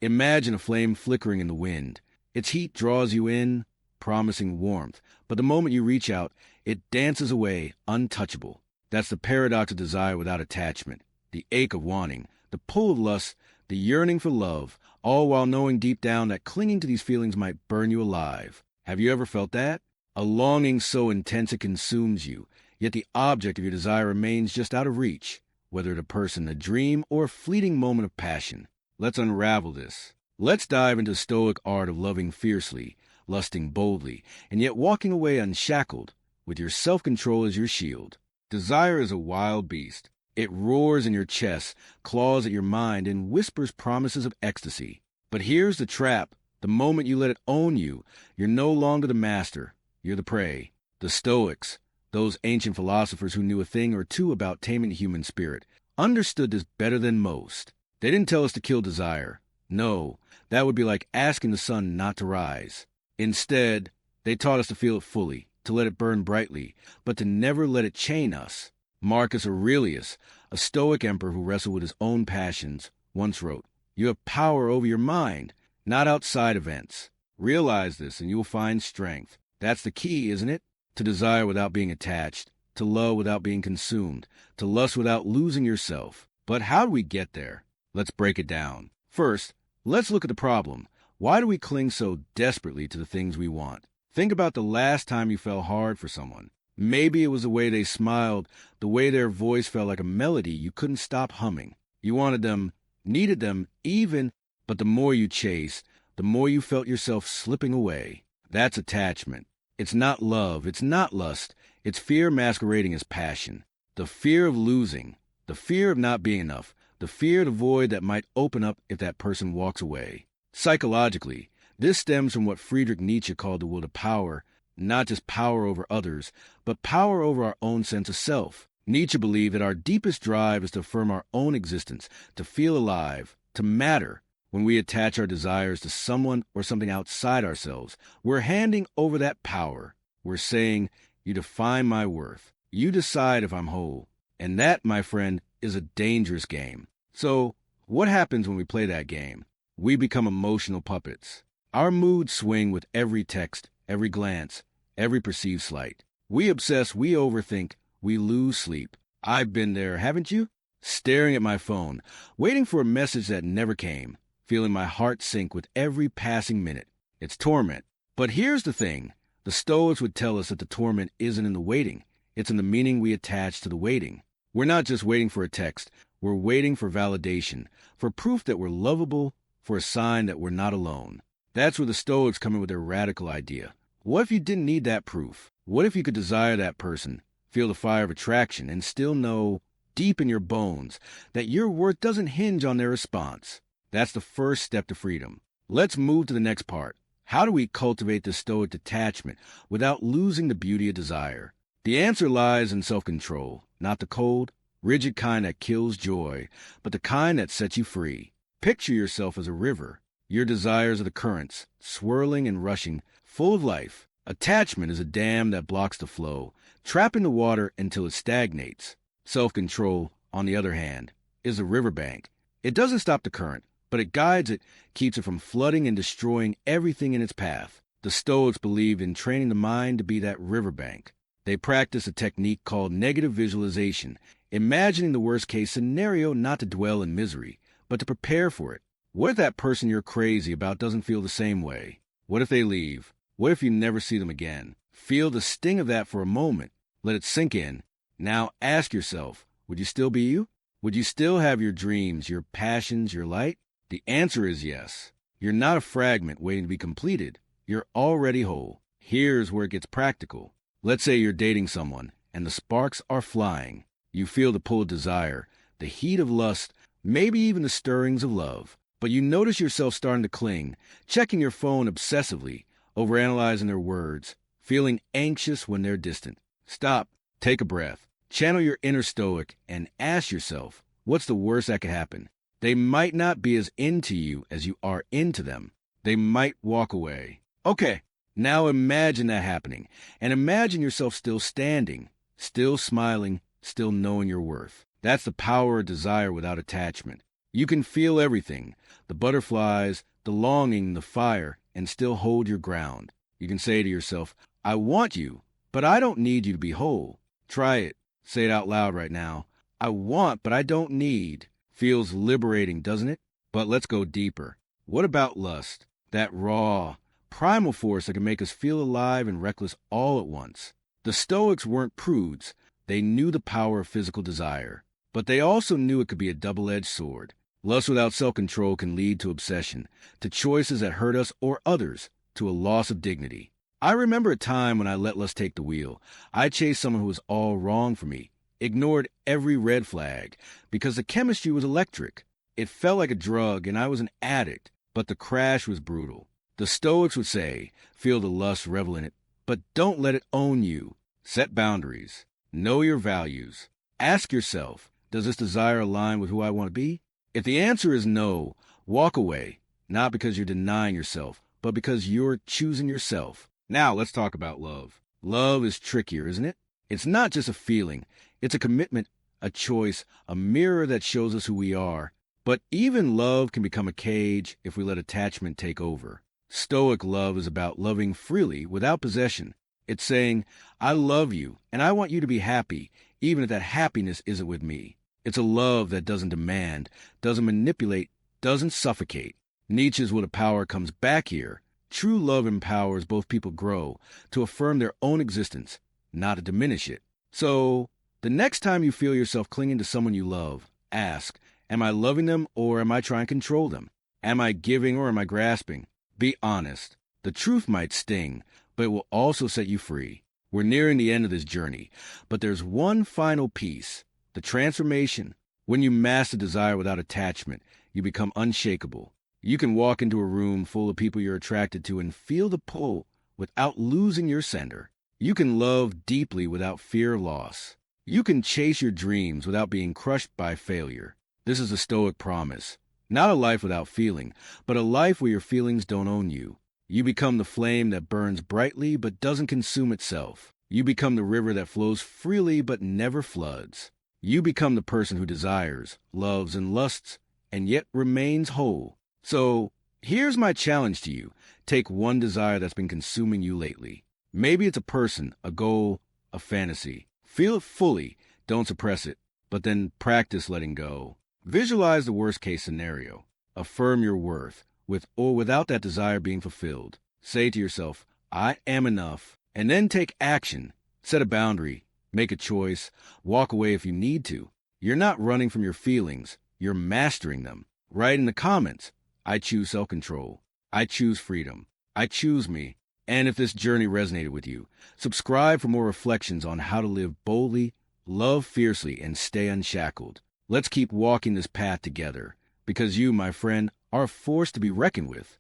Imagine a flame flickering in the wind. Its heat draws you in, promising warmth, but the moment you reach out, it dances away, untouchable. That's the paradox of desire without attachment, the ache of wanting, the pull of lust, the yearning for love, all while knowing deep down that clinging to these feelings might burn you alive. Have you ever felt that? A longing so intense it consumes you, yet the object of your desire remains just out of reach, whether the person, a dream, or a fleeting moment of passion. Let's unravel this. Let's dive into the Stoic art of loving fiercely, lusting boldly, and yet walking away unshackled, with your self-control as your shield. Desire is a wild beast. It roars in your chest, claws at your mind, and whispers promises of ecstasy. But here's the trap. The moment you let it own you, you're no longer the master. You're the prey. The Stoics, those ancient philosophers who knew a thing or two about taming the human spirit, understood this better than most. They didn't tell us to kill desire. No, that would be like asking the sun not to rise. Instead, they taught us to feel it fully, to let it burn brightly, but to never let it chain us. Marcus Aurelius, a Stoic emperor who wrestled with his own passions, once wrote, "You have power over your mind, not outside events. Realize this and you will find strength." That's the key, isn't it? To desire without being attached, to love without being consumed, to lust without losing yourself. But how do we get there? Let's break it down. First, let's look at the problem. Why do we cling so desperately to the things we want? Think about the last time you fell hard for someone. Maybe it was the way they smiled, the way their voice felt like a melody you couldn't stop humming. You wanted them, needed them, even, but the more you chased, the more you felt yourself slipping away. That's attachment. It's not love, it's not lust, it's fear masquerading as passion. The fear of losing, the fear of not being enough, the fear of the void that might open up if that person walks away. Psychologically, this stems from what Friedrich Nietzsche called the will to power, not just power over others, but power over our own sense of self. Nietzsche believed that our deepest drive is to affirm our own existence, to feel alive, to matter. When we attach our desires to someone or something outside ourselves, we're handing over that power. We're saying, "You define my worth. You decide if I'm whole." And that, my friend, is a dangerous game. So, what happens when we play that game? We become emotional puppets. Our moods swing with every text, every glance, every perceived slight. We obsess, we overthink, we lose sleep. I've been there, haven't you? Staring at my phone, waiting for a message that never came, feeling my heart sink with every passing minute. It's torment. But here's the thing. The Stoics would tell us that the torment isn't in the waiting. It's in the meaning we attach to the waiting. We're not just waiting for a text. We're waiting for validation, for proof that we're lovable, for a sign that we're not alone. That's where the Stoics come in with their radical idea. What if you didn't need that proof? What if you could desire that person, feel the fire of attraction, and still know, deep in your bones, that your worth doesn't hinge on their response? That's the first step to freedom. Let's move to the next part. How do we cultivate this Stoic detachment without losing the beauty of desire? The answer lies in self-control, not the cold, rigid kind that kills joy, but the kind that sets you free. Picture yourself as a river. Your desires are the currents, swirling and rushing, full of life. Attachment is a dam that blocks the flow, trapping the water until it stagnates. Self-control, on the other hand, is a riverbank. It doesn't stop the current, but it guides it, keeps it from flooding and destroying everything in its path. The Stoics believed in training the mind to be that riverbank. They practiced a technique called negative visualization, imagining the worst-case scenario not to dwell in misery, but to prepare for it. What if that person you're crazy about doesn't feel the same way? What if they leave? What if you never see them again? Feel the sting of that for a moment. Let it sink in. Now ask yourself, would you still be you? Would you still have your dreams, your passions, your light? The answer is yes. You're not a fragment waiting to be completed. You're already whole. Here's where it gets practical. Let's say you're dating someone, and the sparks are flying. You feel the pull of desire, the heat of lust, maybe even the stirrings of love. But you notice yourself starting to cling, checking your phone obsessively, overanalyzing their words, feeling anxious when they're distant. Stop, take a breath, channel your inner Stoic, and ask yourself, what's the worst that could happen? They might not be as into you as you are into them. They might walk away. Okay, now imagine that happening, and imagine yourself still standing, still smiling, still knowing your worth. That's the power of desire without attachment. You can feel everything, the butterflies, the longing, the fire, and still hold your ground. You can say to yourself, I want you, but I don't need you to be whole. Try it. Say it out loud right now. I want, but I don't need. Feels liberating, doesn't it? But let's go deeper. What about lust? That raw, primal force that can make us feel alive and reckless all at once. The Stoics weren't prudes. They knew the power of physical desire. But they also knew it could be a double-edged sword. Lust without self-control can lead to obsession, to choices that hurt us or others, to a loss of dignity. I remember a time when I let lust take the wheel. I chased someone who was all wrong for me, ignored every red flag, because the chemistry was electric. It felt like a drug, and I was an addict, but the crash was brutal. The Stoics would say, feel the lust, revel in it, but don't let it own you. Set boundaries. Know your values. Ask yourself, does this desire align with who I want to be? If the answer is no, walk away, not because you're denying yourself, but because you're choosing yourself. Now let's talk about love. Love is trickier, isn't it? It's not just a feeling. It's a commitment, a choice, a mirror that shows us who we are. But even love can become a cage if we let attachment take over. Stoic love is about loving freely without possession. It's saying, I love you, and I want you to be happy, even if that happiness isn't with me. It's a love that doesn't demand, doesn't manipulate, doesn't suffocate. Nietzsche's will to power comes back here. True love empowers both people grow, to affirm their own existence, not to diminish it. So, the next time you feel yourself clinging to someone you love, ask, am I loving them or am I trying to control them? Am I giving or am I grasping? Be honest. The truth might sting, but it will also set you free. We're nearing the end of this journey, but there's one final piece. The transformation. When you master desire without attachment, you become unshakable. You can walk into a room full of people you're attracted to and feel the pull without losing your center. You can love deeply without fear of loss. You can chase your dreams without being crushed by failure. This is a Stoic promise. Not a life without feeling, but a life where your feelings don't own you. You become the flame that burns brightly but doesn't consume itself. You become the river that flows freely but never floods. You become the person who desires, loves, and lusts, and yet remains whole. So, here's my challenge to you. Take one desire that's been consuming you lately. Maybe it's a person, a goal, a fantasy. Feel it fully, don't suppress it, but then practice letting go. Visualize the worst-case scenario. Affirm your worth, with or without that desire being fulfilled. Say to yourself, I am enough, and then take action. Set a boundary. Make a choice. Walk away if you need to. You're not running from your feelings. You're mastering them. Write in the comments, I choose self-control. I choose freedom. I choose me. And if this journey resonated with you, subscribe for more reflections on how to live boldly, love fiercely, and stay unshackled. Let's keep walking this path together, because you, my friend, are a force to be reckoned with.